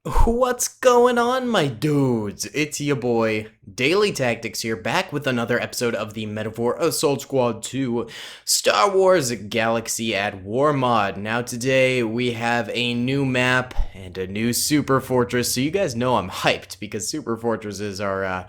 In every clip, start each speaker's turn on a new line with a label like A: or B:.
A: What's going on, my dudes? It's your boy, Daily Tactics here, back with another episode of the Metaphor Assault Squad 2 Star Wars Galaxy at War mod. Now today we have a new map and a new super fortress, so you guys know I'm hyped because super fortresses are,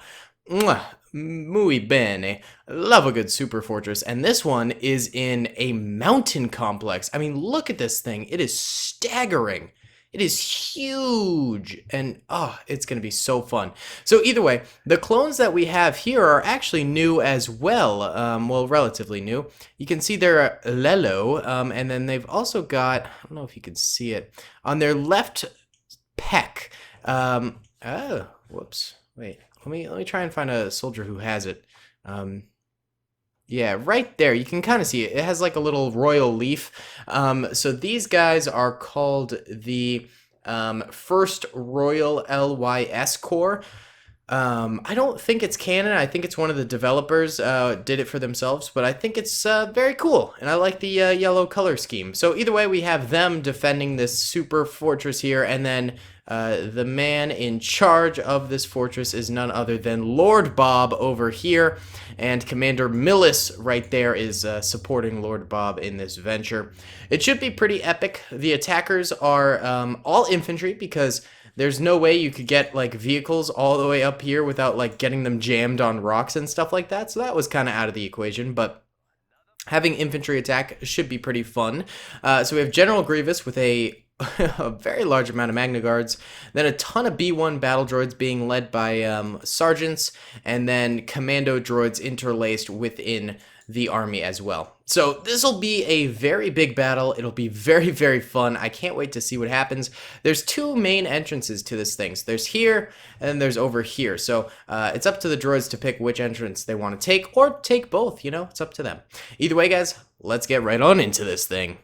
A: muy bene. Love a good super fortress, and this one is in a mountain complex. I mean, look at this thing. It is staggering. It is huge, and it's going to be so fun. So either way, the clones that we have here are actually new as well. Well, relatively new. You can see they're Lelo, and then they've also got, I don't know if you can see it, on their left pec. Whoops. Wait, let me try and find a soldier who has it. Yeah, right there. You can kind of see it. It has like a little royal leaf. So these guys are called the First Royal LYS Corps. I don't think it's canon. I think it's one of the developers did it for themselves, but I think it's very cool, and I like the yellow color scheme. So either way, we have them defending this super fortress here, and then the man in charge of this fortress is none other than Lord Bob over here, and Commander Millis right there is supporting Lord Bob in this venture. It should be pretty epic. The attackers are all infantry because there's no way you could get like vehicles all the way up here without like getting them jammed on rocks and stuff like that. So that was kind of out of the equation, but having infantry attack should be pretty fun. So we have General Grievous with a very large amount of Magna Guards, then a ton of B1 battle droids being led by sergeants, and then commando droids interlaced within the army as well. So this will be a very big battle. It'll be very, very fun. I can't wait to see what happens. There's two main entrances to this thing. So there's here, and then there's over here. So it's up to the droids to pick which entrance they want to take, or take both, you know? It's up to them. Either way, guys, let's get right on into this thing.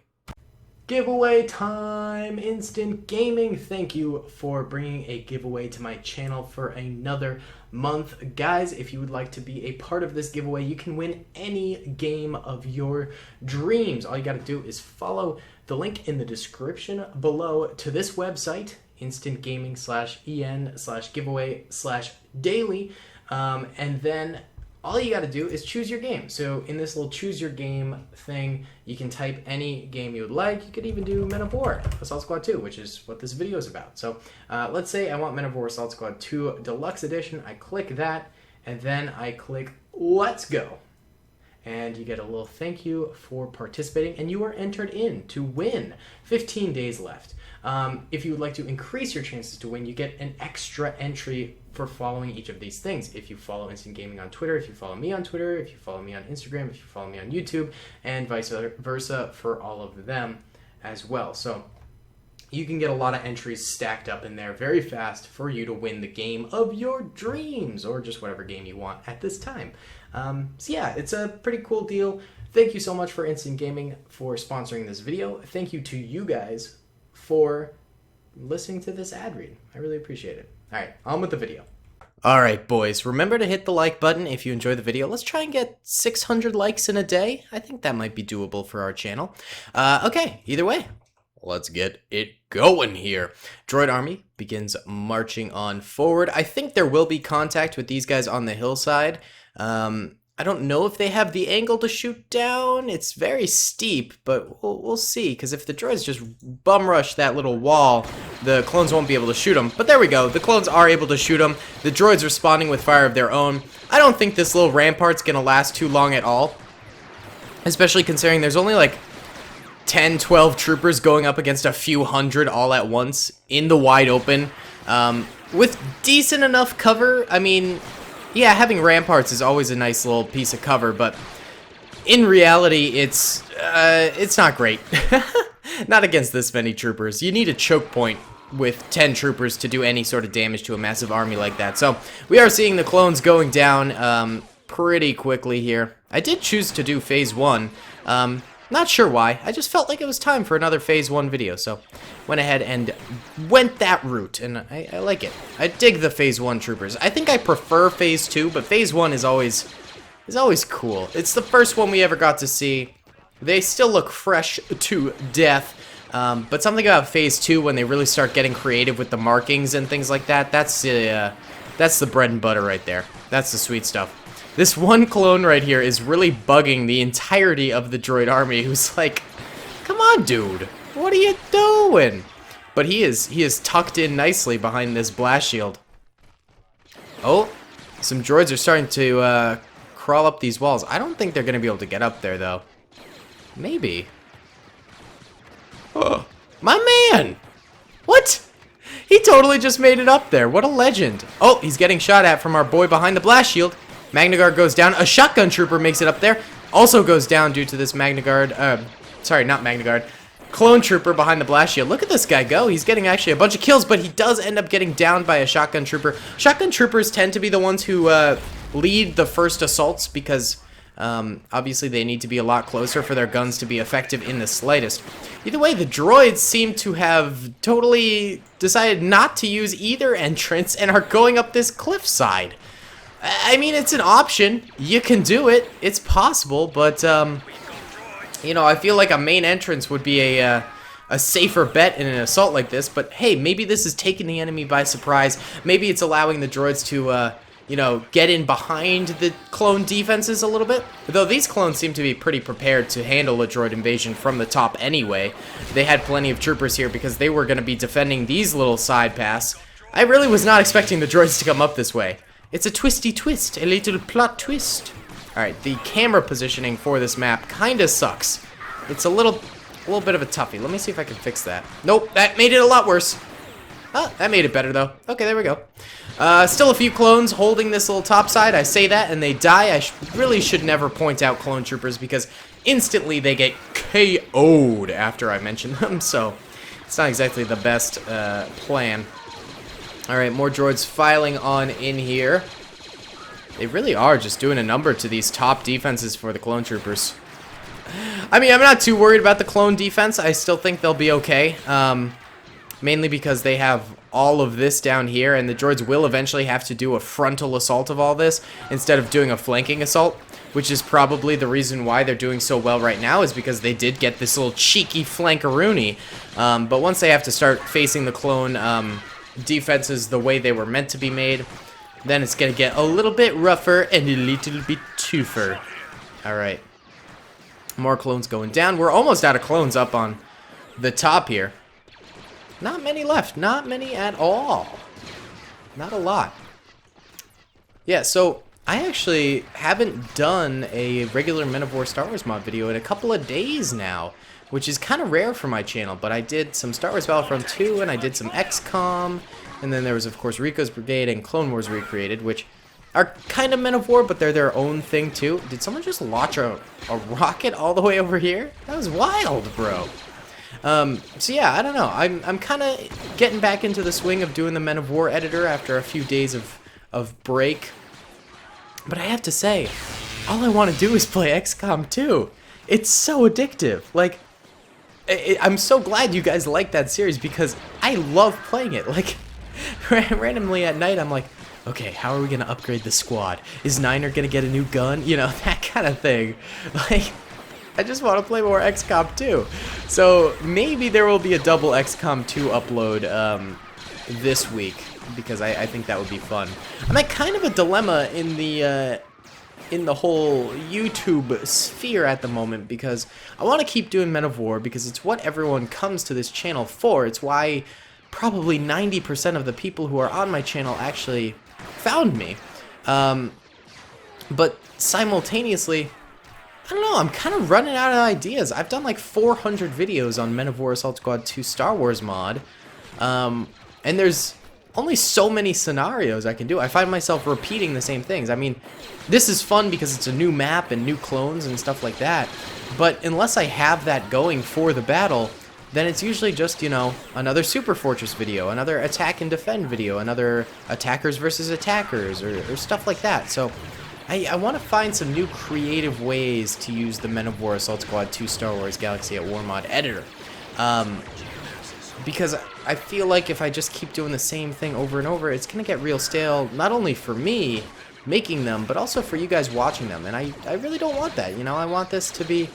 A: Giveaway time, Instant Gaming. Thank you for bringing a giveaway to my channel for another month. Guys, if you would like to be a part of this giveaway, you can win any game of your dreams. All you got to do is follow the link in the description below to this website, instantgaming/en/giveaway/daily, and then all you got to do is choose your game. So in this little choose your game thing, you can type any game you would like. You could even do Men of War Assault Squad 2, which is what this video is about. So let's say I want Men of War Assault Squad 2 Deluxe Edition. I click that, and then I click Let's Go. And you get a little thank you for participating, and you are entered in to win. 15 days left. If you would like to increase your chances to win, you get an extra entry for following each of these things. If you follow Instant Gaming on Twitter, if you follow me on Twitter, if you follow me on Instagram, if you follow me on YouTube, and vice versa for all of them as well. So you can get a lot of entries stacked up in there very fast for you to win the game of your dreams, or just whatever game you want at this time. So yeah, it's a pretty cool deal. Thank you so much for Instant Gaming for sponsoring this video. Thank you to you guys for listening to this ad read. I really appreciate it. All right, on with the video. All right, boys, remember to hit the like button if you enjoy the video. Let's try and get 600 likes in a day. I think that might be doable for our channel. Okay, either way, let's get it going here. Droid army begins marching on forward. I think there will be contact with these guys on the hillside. I don't know if they have the angle to shoot down. It's very steep, but we'll see, because if the droids just bum rush that little wall, the clones won't be able to shoot them. But there we go. The clones are able to shoot them. The droids responding with fire of their own. I don't think this little rampart's going to last too long at all, especially considering there's only like 10, 12 troopers going up against a few hundred all at once in the wide open. With decent enough cover, I mean, yeah, having ramparts is always a nice little piece of cover, but in reality, it's not great. Not against this many troopers. You need a choke point with 10 troopers to do any sort of damage to a massive army like that. So we are seeing the clones going down pretty quickly here. I did choose to do phase 1. Not sure why. I just felt like it was time for another phase 1 video, so went ahead and went that route, and I like it. I dig the phase 1 troopers. I think I prefer phase 2, but phase 1 is always cool. It's the first one we ever got to see. They still look fresh to death. But something about Phase 2, when they really start getting creative with the markings and things like that, that's the bread and butter right there. That's the sweet stuff. This one clone right here is really bugging the entirety of the droid army, who's like, come on, dude, what are you doing? But he is tucked in nicely behind this blast shield. Oh, some droids are starting to crawl up these walls. I don't think they're going to be able to get up there, though. Maybe. Oh, my man! What? He totally just made it up there. What a legend. Oh, he's getting shot at from our boy behind the blast shield. Magna Guard goes down. A shotgun trooper makes it up there. Also goes down due to this Magna Guard. Sorry, not Magna Guard. Clone trooper behind the blast shield. Look at this guy go. He's getting actually a bunch of kills, but he does end up getting downed by a shotgun trooper. Shotgun troopers tend to be the ones who lead the first assaults because obviously they need to be a lot closer for their guns to be effective in the slightest. Either way, the droids seem to have totally decided not to use either entrance and are going up this cliffside. I mean, it's an option. You can do it. It's possible, but you know, I feel like a main entrance would be a safer bet in an assault like this. But hey, maybe this is taking the enemy by surprise. Maybe it's allowing the droids to, you know, get in behind the clone defenses a little bit. Though these clones seem to be pretty prepared to handle a droid invasion from the top anyway. They had plenty of troopers here because they were going to be defending these little side paths. I really was not expecting the droids to come up this way. It's a twisty twist, a little plot twist. Alright, the camera positioning for this map kind of sucks. It's a little bit of a toughie. Let me see if I can fix that. Nope, that made it a lot worse. Oh, that made it better, though. Okay, there we go. Still a few clones holding this little top side. I say that, and they die. I really should never point out clone troopers, because instantly they get KO'd after I mention them, so it's not exactly the best plan. Alright, more droids filing on in here. They really are just doing a number to these top defenses for the clone troopers. I mean, I'm not too worried about the clone defense. I still think they'll be okay. Mainly because they have all of this down here, and the droids will eventually have to do a frontal assault of all this instead of doing a flanking assault, which is probably the reason why they're doing so well right now, is because they did get this little cheeky flankaroonie. But once they have to start facing the clone defenses the way they were meant to be made, then it's going to get a little bit rougher and a little bit tougher. Alright. More clones going down. We're almost out of clones up on the top here. Not many left. Not many at all. Not a lot. Yeah, so I actually haven't done a regular Men of War Star Wars mod video in a couple of days now, which is kind of rare for my channel, but I did some Star Wars Battlefront 2, and I did some XCOM, and then there was, of course, Rico's Brigade and Clone Wars Recreated, which are kind of Men of War, but they're their own thing, too. Did someone just launch a rocket all the way over here? That was wild, bro. So yeah, I don't know. I'm kind of getting back into the swing of doing the Men of War editor after a few days of break. But I have to say, all I want to do is play XCOM 2. It's so addictive. Like, I'm so glad you guys like that series, because I love playing it. Like, randomly at night, I'm like, okay, how are we going to upgrade the squad? Is Niner going to get a new gun? You know, that kind of thing. Like, I just want to play more XCOM 2. So maybe there will be a double XCOM 2 upload this week, because I think that would be fun. I'm at kind of a dilemma in the whole YouTube sphere at the moment, because I want to keep doing Men of War because it's what everyone comes to this channel for. It's why probably 90% of the people who are on my channel actually found me. But simultaneously, I don't know, I'm kind of running out of ideas. I've done like 400 videos on Men of War Assault Squad 2 Star Wars mod, and there's only so many scenarios I can do. I find myself repeating the same things. I mean, this is fun because it's a new map and new clones and stuff like that, but unless I have that going for the battle, then it's usually just, you know, another Super Fortress video, another attack and defend video, another attackers versus attackers, or stuff like that. So I want to find some new creative ways to use the Men of War Assault Squad 2 Star Wars Galaxy at War mod editor. Because I feel like if I just keep doing the same thing over and over, it's going to get real stale, not only for me making them, but also for you guys watching them. And I really don't want that, you know? I want this to be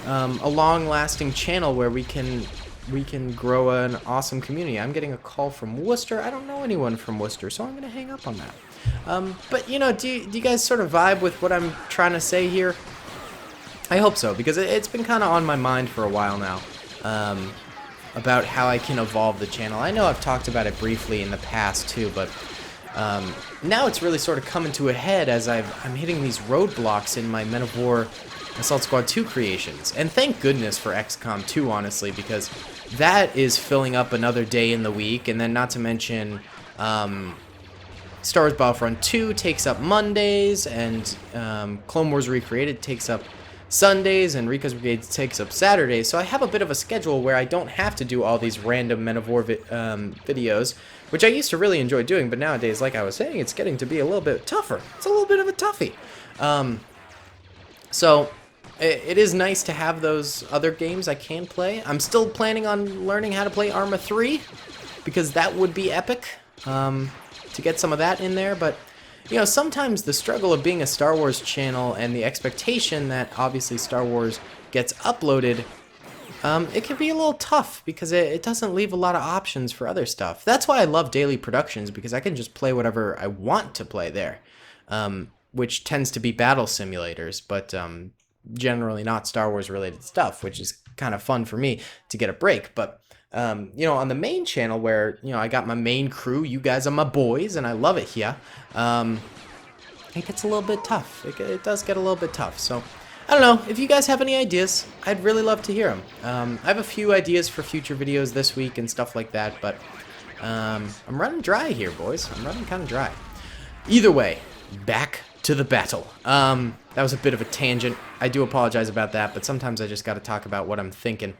A: a long-lasting channel where we can we can grow an awesome community. I'm getting a call from Worcester. I don't know anyone from Worcester, so I'm going to hang up on that. But, you know, do you guys sort of vibe with what I'm trying to say here? I hope so, because it's been kind of on my mind for a while now, about how I can evolve the channel. I know I've talked about it briefly in the past, too, but now it's really sort of coming to a head as I'm hitting these roadblocks in my Men of War Assault Squad 2 creations. And thank goodness for XCOM 2, honestly, because that is filling up another day in the week, and then not to mention Star Wars Battlefront 2 takes up Mondays, and Clone Wars Recreated takes up Sundays, and Rika's Brigade takes up Saturdays, so I have a bit of a schedule where I don't have to do all these random Men of War videos, which I used to really enjoy doing, but nowadays, like I was saying, it's getting to be a little bit tougher. It's a little bit of a toughie. So, it is nice to have those other games I can play. I'm still planning on learning how to play Arma 3, because that would be epic, to get some of that in there, but you know, sometimes the struggle of being a Star Wars channel and the expectation that obviously Star Wars gets uploaded, it can be a little tough because it doesn't leave a lot of options for other stuff. That's why I love daily productions, because I can just play whatever I want to play there, which tends to be battle simulators, but generally not Star Wars related stuff, which is kind of fun for me to get a break. But you know, on the main channel where, you know, I got my main crew, you guys are my boys, and I love it here, it gets a little bit tough. It does get a little bit tough. So, I don't know, if you guys have any ideas, I'd really love to hear them. I have a few ideas for future videos this week and stuff like that, but I'm running dry here, boys. I'm running kind of dry. Either way, back to the battle. That was a bit of a tangent. I do apologize about that, but sometimes I just got to talk about what I'm thinking.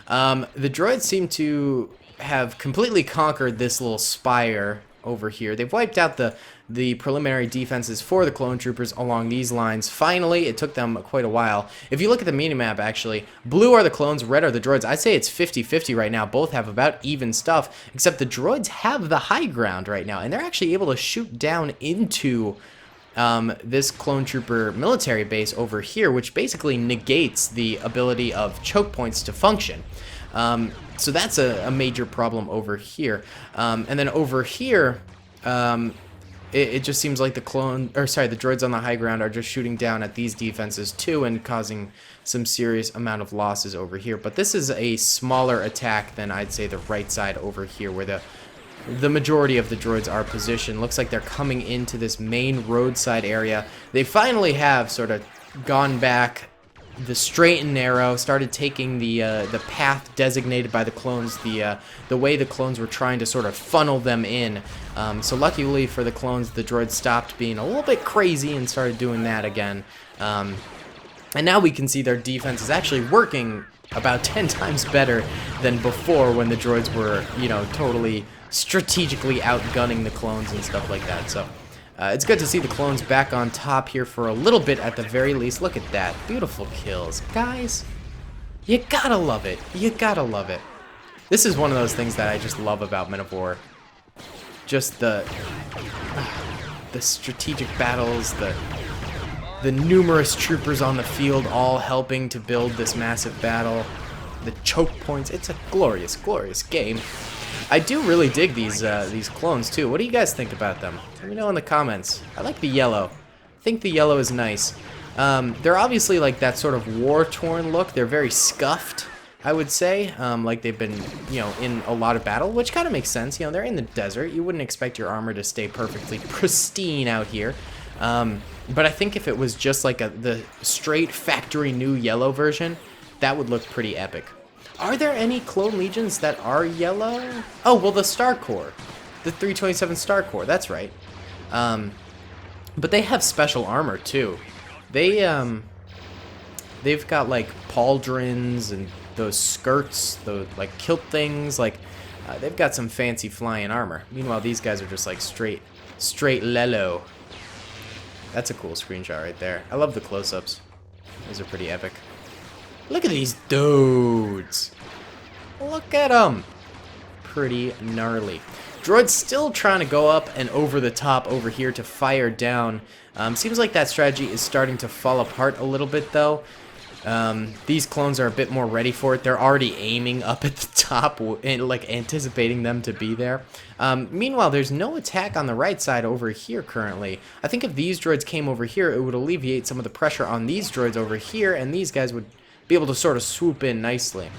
A: The droids seem to have completely conquered this little spire over here. They've wiped out the preliminary defenses for the clone troopers along these lines. Finally, it took them quite a while. If you look at the minimap, actually, blue are the clones, red are the droids. I'd say it's 50-50 right now. Both have about even stuff, except the droids have the high ground right now, and they're actually able to shoot down into this clone trooper military base over here, which basically negates the ability of choke points to function. So that's a major problem over here. And then over here, it just seems like the droids on the high ground are just shooting down at these defenses too and causing some serious amount of losses over here. But this is a smaller attack than I'd say the right side over here, where the majority of the droids are positioned. Looks like they're coming into this main roadside area. They finally have sort of gone back the straight and narrow, started taking the path designated by the clones, the way the clones were trying to sort of funnel them in. So luckily for the clones, the droids stopped being a little bit crazy and started doing that again. And now we can see their defense is actually working about 10 times better than before, when the droids were, you know, totally strategically outgunning the clones and stuff like that. So it's good to see the clones back on top here for a little bit at the very least. Look at that. Beautiful kills. Guys, you gotta love it. You gotta love it. This is one of those things that I just love about Men of War. Just the strategic battles, the numerous troopers on the field all helping to build this massive battle, the choke points. It's a glorious, glorious game. I do really dig these clones too. What do you guys think about them? Let me know in the comments. I like the yellow. I think the yellow is nice. They're obviously like that sort of war-torn look. They're very scuffed, I would say. Like they've been, you know, in a lot of battle, which kind of makes sense. You know, they're in the desert. You wouldn't expect your armor to stay perfectly pristine out here. But I think if it was just like the straight factory new yellow version, that would look pretty epic. Are there any clone legions that are yellow? Oh, well, the Star Corps. The 327 Star Corps, that's right. But they have special armor, too. They've got, like, pauldrons and those skirts, those, like, kilt things. Like, they've got some fancy flying armor. Meanwhile, these guys are just, like, straight lelo. That's a cool screenshot right there. I love the close-ups. Those are pretty epic. Look at these dudes. Look at them. Pretty gnarly. Droid's still trying to go up and over the top over here to fire down. Seems like that strategy is starting to fall apart a little bit, though. These clones are a bit more ready for it. They're already aiming up at the top and like anticipating them to be there. Meanwhile, there's no attack on the right side over here currently. I think if these droids came over here, it would alleviate some of the pressure on these droids over here, and these guys would be able to sort of swoop in nicely.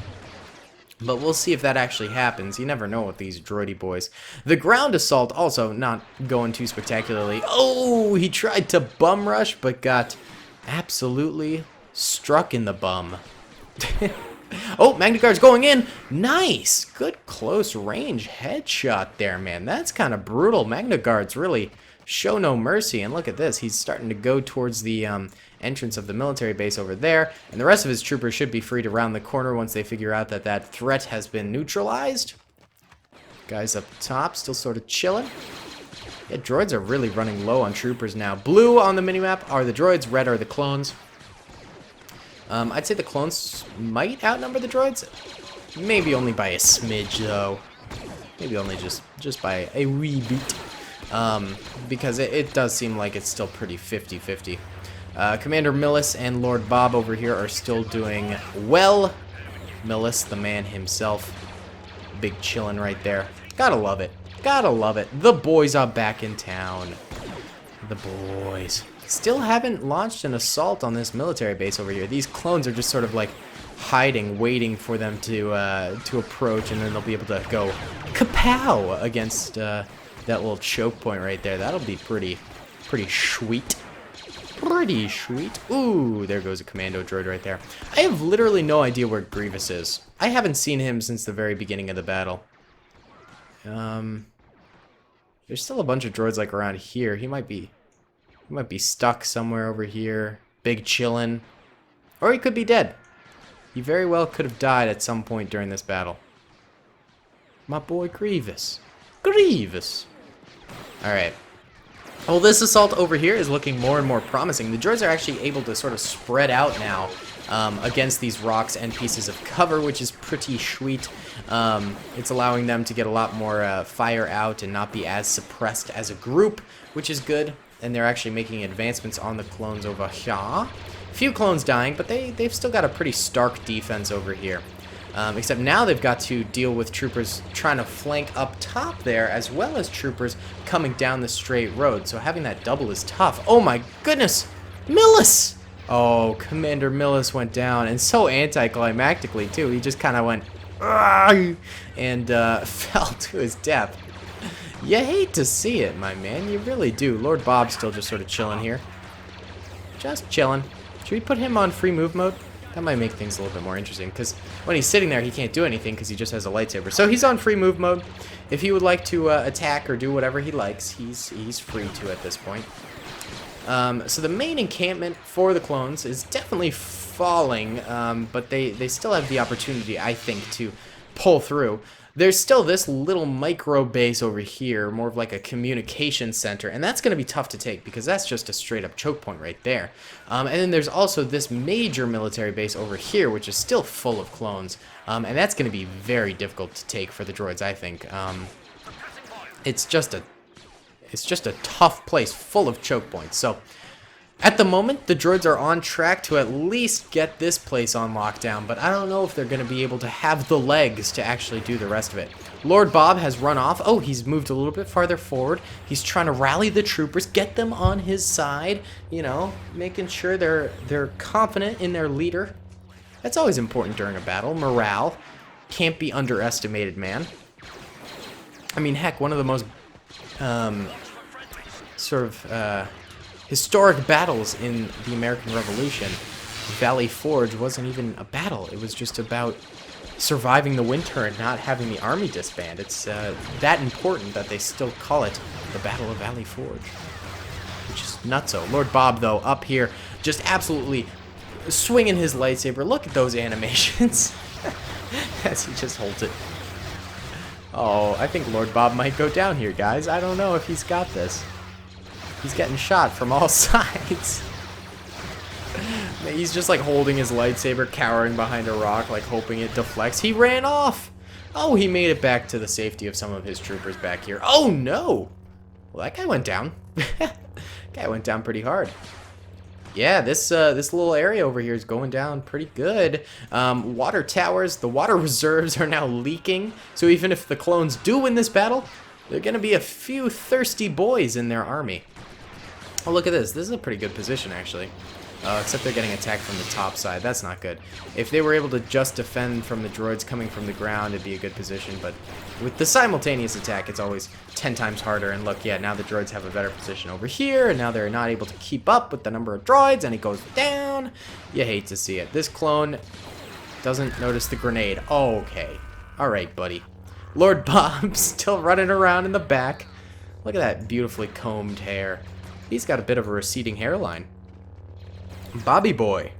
A: But we'll see if that actually happens. You never know with these droidy boys. The ground assault also not going too spectacularly. Oh, he tried to bum rush, but got absolutely struck in the bum. Oh, Magna Guard's going in. Nice. Good close range headshot there, man. That's kind of brutal. Magna Guards really show no mercy. And look at this. He's starting to go towards the entrance of the military base over there. And the rest of his troopers should be free to round the corner once they figure out that that threat has been neutralized. Guys up top still sort of chilling. Yeah, droids are really running low on troopers now. Blue on the minimap are the droids. Red are the clones. I'd say the clones might outnumber the droids. Maybe only by a smidge, though. Maybe only just by a wee bit. Because it does seem like it's still pretty 50-50. Commander Millis and Lord Bob over here are still doing well. Millis, the man himself. Big chillin' right there. Gotta love it. Gotta love it. The boys are back in town. The boys. Still haven't launched an assault on this military base over here. These clones are just sort of like hiding, waiting for them to approach, and then they'll be able to go kapow against that little choke point right there. That'll be pretty sweet. Pretty sweet. Ooh, there goes a commando droid right there. I have literally no idea where Grievous is. I haven't seen him since the very beginning of the battle. There's still a bunch of droids like around here. He might be stuck somewhere over here. Big chillin'. Or he could be dead. He very well could have died at some point during this battle. My boy Grievous. Grievous. Alright. Well, this assault over here is looking more and more promising. The droids are actually able to sort of spread out now against these rocks and pieces of cover, which is pretty sweet. It's allowing them to get a lot more fire out and not be as suppressed as a group, which is good. And they're actually making advancements on the clones over here. A few clones dying, but they've still got a pretty stark defense over here. Except now they've got to deal with troopers trying to flank up top there, as well as troopers coming down the straight road. So having that double is tough. Oh my goodness! Millis! Oh, Commander Millis went down, and so anticlimactically too. He just kind of went, "Argh!" and fell to his death. You hate to see it, my man. You really do. Lord Bob's still just sort of chilling here. Just chilling. Should we put him on free move mode? That might make things a little bit more interesting, because when he's sitting there, he can't do anything because he just has a lightsaber. So he's on free move mode. If he would like to attack or do whatever he likes, he's free to at this point. So the main encampment for the clones is definitely falling, but they still have the opportunity, I think, to pull through. There's still this little micro base over here, more of like a communication center, and that's going to be tough to take because that's just a straight up choke point right there. And then there's also this major military base over here, which is still full of clones, and that's going to be very difficult to take for the droids, I think. It's just a tough place full of choke points. So at the moment, the droids are on track to at least get this place on lockdown, but I don't know if they're going to be able to have the legs to actually do the rest of it. Lord Bob has run off. Oh, he's moved a little bit farther forward. He's trying to rally the troopers, get them on his side, you know, making sure they're confident in their leader. That's always important during a battle. Morale can't be underestimated, man. I mean, heck, one of the most historic battles in the American Revolution, Valley Forge, wasn't even a battle. It was just about surviving the winter and not having the army disband. It's that important that they still call it the Battle of Valley Forge, which is nutso. Lord Bob, though, up here, just absolutely swinging his lightsaber. Look at those animations as he just holds it. Oh, I think Lord Bob might go down here, guys. I don't know if he's got this. He's getting shot from all sides. He's just like holding his lightsaber, cowering behind a rock, like hoping it deflects. He ran off. Oh, he made it back to the safety of some of his troopers back here. Oh, no. Well, that guy went down. Guy went down pretty hard. Yeah, this little area over here is going down pretty good. Water towers, the water reserves are now leaking. So even if the clones do win this battle, there are going to be a few thirsty boys in their army. Oh, look at this. This is a pretty good position, actually. Except they're getting attacked from the top side. That's not good. If they were able to just defend from the droids coming from the ground, it'd be a good position. But with the simultaneous attack, it's always 10 times harder. And look, yeah, now the droids have a better position over here. And now they're not able to keep up with the number of droids. And it goes down. You hate to see it. This clone doesn't notice the grenade. Oh, okay. All right, buddy. Lord Bob's still running around in the back. Look at that beautifully combed hair. He's got a bit of a receding hairline. Bobby boy.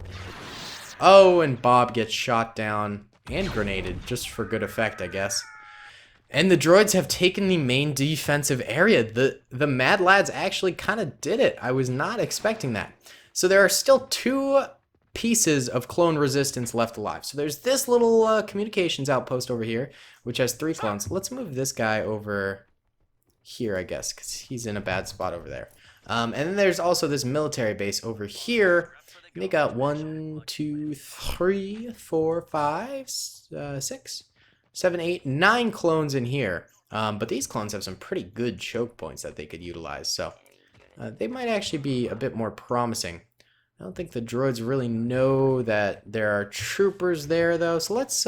A: Oh, and Bob gets shot down and grenaded, just for good effect, I guess. And the droids have taken the main defensive area. The Mad Lads actually kind of did it. I was not expecting that. So there are still 2 pieces of clone resistance left alive. So there's this little communications outpost over here, which has 3 clones. Let's move this guy over here, I guess, because he's in a bad spot over there. And then there's also this military base over here. They got 1, 2, 3, 4, 5, 6, 7, 8, 9 clones in here. But these clones have some pretty good choke points that they could utilize. So they might actually be a bit more promising. I don't think the droids really know that there are troopers there, though. So let's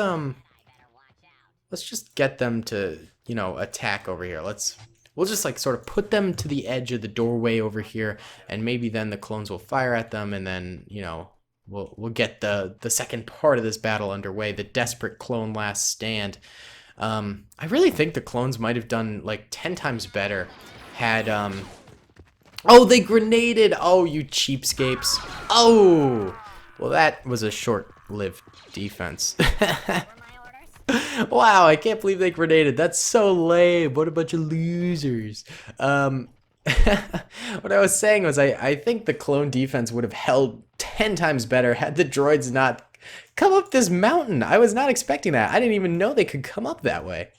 A: just get them to, you know, attack over here. We'll just like sort of put them to the edge of the doorway over here, and maybe then the clones will fire at them, and then, you know, we'll get the second part of this battle underway, the desperate clone last stand. I really think the clones might have done like 10 times better had oh, they grenaded. Oh, you cheapskates. Oh, well, that was a short-lived defense. Wow, I can't believe they grenaded. That's so lame. What a bunch of losers. What I was saying was I think the clone defense would have held 10 times better had the droids not come up this mountain. I was not expecting that. I didn't even know they could come up that way.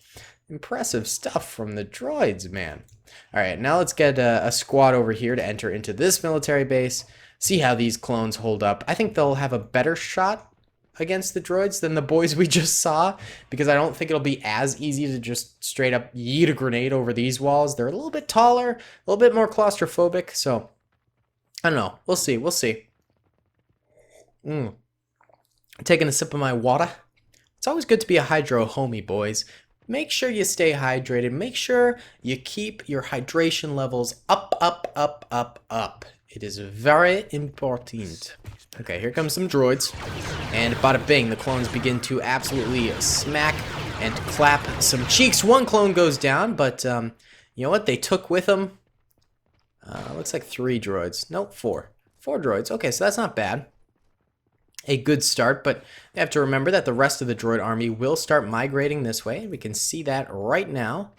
A: Impressive stuff from the droids, man. All right, now let's get a squad over here to enter into this military base. See how these clones hold up. I think they'll have a better shot against the droids than the boys we just saw, because I don't think it'll be as easy to just straight up yeet a grenade over these walls. They're a little bit taller, a little bit more claustrophobic, so I don't know. We'll see. We'll see. Taking a sip of my water. It's always good to be a hydro homie, boys. Make sure you stay hydrated. Make sure you keep your hydration levels up, up, up, up, up. It is very important. Okay, here comes some droids. And bada bing, the clones begin to absolutely smack and clap some cheeks. 1 clone goes down, but you know what? They took with them, looks like 3 droids. Nope, 4. 4 droids. Okay, so that's not bad. A good start, but they have to remember that the rest of the droid army will start migrating this way. We can see that right now.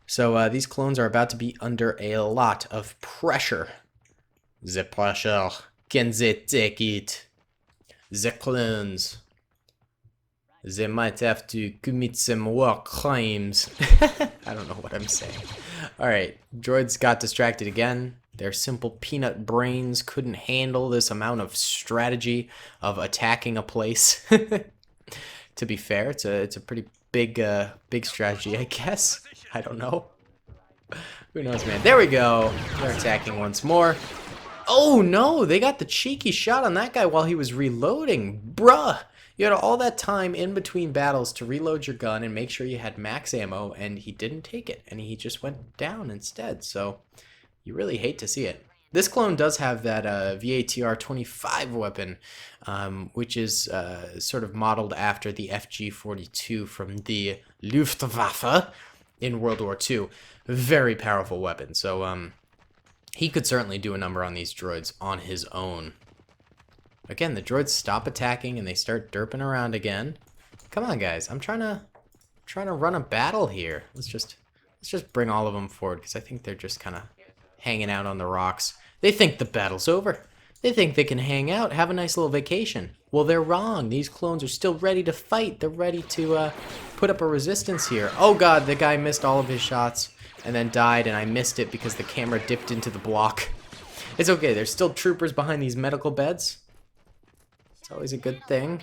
A: So these clones are about to be under a lot of pressure. The pressure. Can they take it? The clones. They might have to commit some war crimes. I don't know what I'm saying. Alright, droids got distracted again. Their simple peanut brains couldn't handle this amount of strategy of attacking a place. To be fair, it's a pretty big strategy, I guess. I don't know. Who knows, man? There we go. They're attacking once more. Oh no, they got the cheeky shot on that guy while he was reloading. Bruh! You had all that time in between battles to reload your gun and make sure you had max ammo, and he didn't take it, and he just went down instead. So you really hate to see it. This clone does have that VATR-25 weapon, which is sort of modeled after the FG-42 from the Luftwaffe in World War II. Very powerful weapon. So he could certainly do a number on these droids on his own. Again, the droids stop attacking and they start derping around again. Come on, guys. I'm trying to run a battle here. Let's just bring all of them forward, because I think they're just kind of hanging out on the rocks. They think the battle's over. They think they can hang out, have a nice little vacation. Well, they're wrong. These clones are still ready to fight. They're ready to put up a resistance here. Oh god, the guy missed all of his shots and then died, and I missed it because the camera dipped into the block. It's okay. There's still troopers behind these medical beds. It's always a good thing.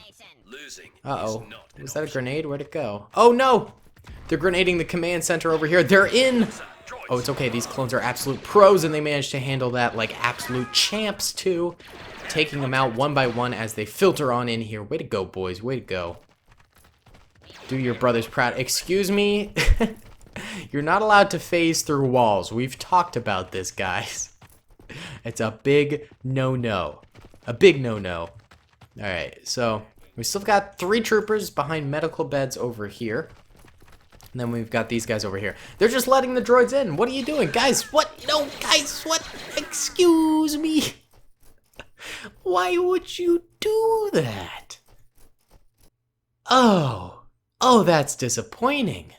A: Uh-oh. Was that a grenade? Where'd it go? Oh, no! They're grenading the command center over here. They're in! Oh, it's okay. These clones are absolute pros, and they managed to handle that like absolute champs, too. Taking them out one by one as they filter on in here. Way to go, boys. Way to go. Do your brothers proud. Excuse me? You're not allowed to phase through walls. We've talked about this, guys. It's a big no-no. A big no-no. Alright, so we still got 3 troopers behind medical beds over here. And then we've got these guys over here. They're just letting the droids in. What are you doing? Guys, what? No, guys, what? Excuse me. Why would you do that? Oh, that's disappointing.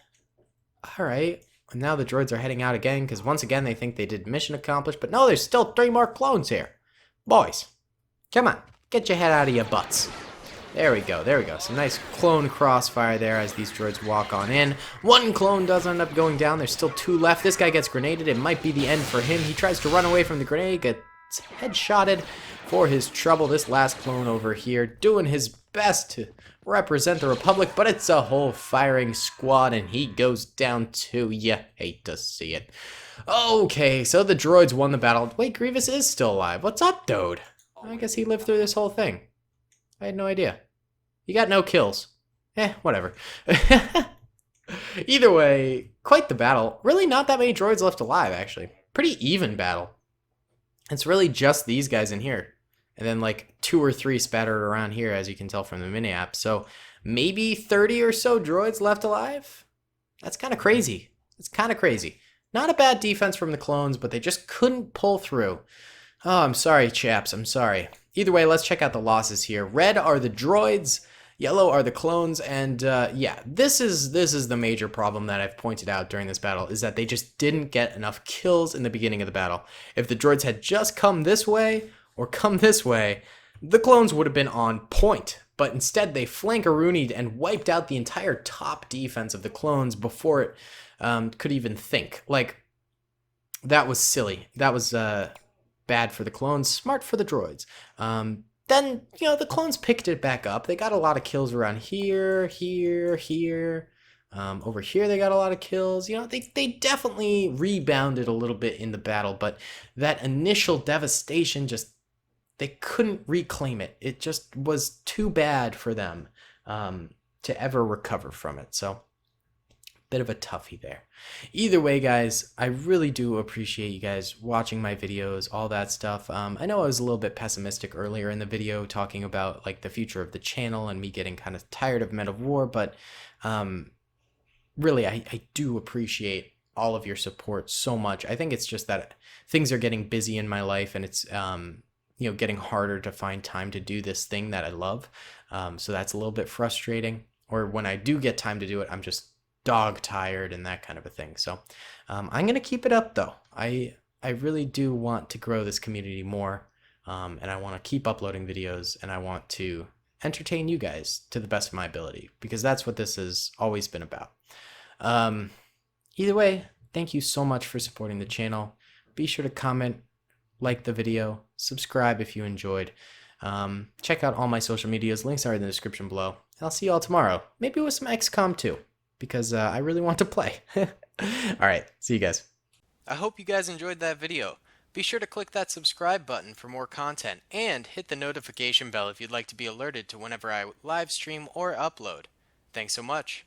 A: Alright, now the droids are heading out again, because once again they think they did mission accomplished, but no, there's still 3 more clones here. Boys, come on, get your head out of your butts. There we go, there we go. Some nice clone crossfire there as these droids walk on in. 1 clone does end up going down, there's still 2 left. This guy gets grenaded, it might be the end for him. He tries to run away from the grenade, gets headshotted for his trouble. This last clone over here doing his best to represent the Republic, but it's a whole firing squad, and he goes down too. You hate to see it. Okay, so the droids won the battle. Wait, Grievous is still alive. What's up, dude? I guess he lived through this whole thing. I had no idea. You got no kills. Whatever. Either way, quite the battle. Really not that many droids left alive, actually. Pretty even battle. It's really just these guys in here. And then like 2 or 3 spattered around here, as you can tell from the mini-app. So maybe 30 or so droids left alive? That's kind of crazy. It's kind of crazy. Not a bad defense from the clones, but they just couldn't pull through. Oh, I'm sorry, chaps. I'm sorry. Either way, let's check out the losses here. Red are the droids. Yellow are the clones. And yeah, this is the major problem that I've pointed out during this battle, is that they just didn't get enough kills in the beginning of the battle. If the droids had just come this way or come this way, the clones would have been on point. But instead, they flankaroonied and wiped out the entire top defense of the clones before it could even think. Like, that was silly. That was bad for the clones, smart for the droids. Then, you know, the clones picked it back up. They got a lot of kills around here, here, here. Over here they got a lot of kills. You know, they definitely rebounded a little bit in the battle, but that initial devastation just, they couldn't reclaim it. It just was too bad for them to ever recover from it. So, bit of a toughie there. Either way, guys, I really do appreciate you guys watching my videos, all that stuff. I know I was a little bit pessimistic earlier in the video talking about like the future of the channel and me getting kind of tired of Men of War, but really, I do appreciate all of your support so much. I think it's just that things are getting busy in my life, and it's you know, getting harder to find time to do this thing that I love. So that's a little bit frustrating. Or when I do get time to do it, I'm just dog tired and that kind of a thing. So I'm going to keep it up, though. I really do want to grow this community more, and I want to keep uploading videos, and I want to entertain you guys to the best of my ability, because that's what this has always been about. Either way, thank you so much for supporting the channel. Be sure to comment, like the video, subscribe if you enjoyed. Check out all my social medias. Links are in the description below. And I'll see you all tomorrow. Maybe with some XCOM too, because I really want to play. Alright, see you guys. I hope you guys enjoyed that video. Be sure to click that subscribe button for more content, and hit the notification bell if you'd like to be alerted to whenever I live stream or upload. Thanks so much.